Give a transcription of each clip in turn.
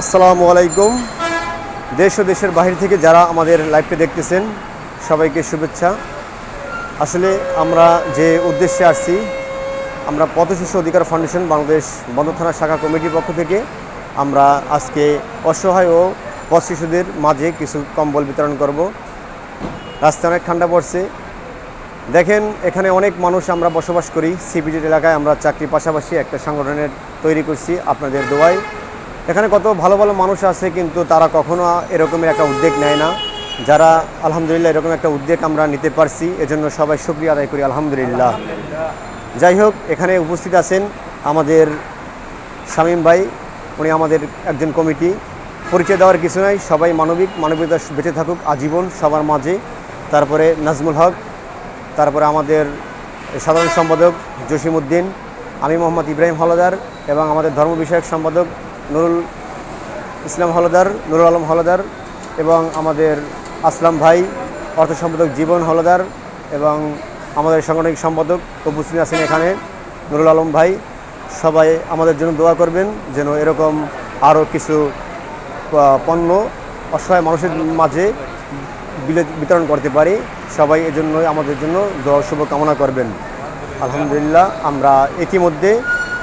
আসসালামু আলাইকুম। দেশ ও দেশের বাহির থেকে যারা আমাদের লাইভটি দেখতেছেন সবাইকে শুভেচ্ছা। আসলে আমরা যে উদ্দেশ্যে আসছি, আমরা পথ শিশু অধিকার ফাউন্ডেশন বাংলাদেশ বন্দর থানা শাখা কমিটির পক্ষ থেকে আমরা আজকে অসহায় ও পথ শিশুদের মাঝে কিছু কম্বল বিতরণ করব। রাস্তায় অনেক ঠান্ডা পড়ছে, দেখেন এখানে অনেক মানুষ আমরা বসবাস করি। সিপিজেড এলাকায় আমরা চাকরির পাশাপাশি একটা সংগঠনের তৈরি করছি আপনাদের দোয়ায়। এখানে কত ভালো ভালো মানুষ আছে, কিন্তু তারা কখনো এরকমের একটা উদ্যোগ নেয় না। যারা আলহামদুলিল্লাহ এরকম একটা উদ্যোগ আমরা নিতে পারছি, এজন্য সবাই শুকরিয়া আদায় করি আলহামদুলিল্লাহ। যাই হোক, এখানে উপস্থিত আছেন আমাদের শামীম ভাই, উনি আমাদের একজন কমিটি। পরিচয় দেওয়ার কিছু নাই, সবাই মানবিকতা বেঁচে থাকুক আজীবন সবার মাঝে। তারপরে নাজমুল হক, তারপরে আমাদের সাধারণ সম্পাদক জসিমউদ্দিন, আমি মোহাম্মদ ইব্রাহিম হলদার এবং আমাদের ধর্ম বিষয়ক সম্পাদক নুরুল ইসলাম হলদার, নুরুল আলম হলদার এবং আমাদের আসলাম ভাই, অর্থ সম্পাদক জীবন হলদার এবং আমাদের সাংগঠনিক সম্পাদক উপস্থিত আছেন এখানে নুরুল আলম ভাই। সবাই আমাদের জন্য দোয়া করবেন যেন এরকম আরও কিছু পণ্য অসহায় মানুষের মাঝে বিতরণ করতে পারি। সবাই এজন্য আমাদের জন্য দোয়া শুভ কামনা করবেন। আলহামদুলিল্লাহ, আমরা ইতিমধ্যে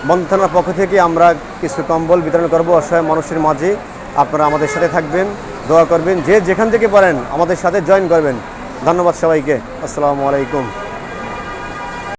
বন্দর থানার পক্ষ থেকে আমরা কিছু কম্বল বিতরণ করব অসহায় মানুষের মাঝে। আপনারা আমাদের সাথে থাকবেন, দোয়া করবেন, যে যেখান থেকে পারেন আমাদের সাথে জয়েন করবেন। ধন্যবাদ সবাইকে। আসসালামু আলাইকুম।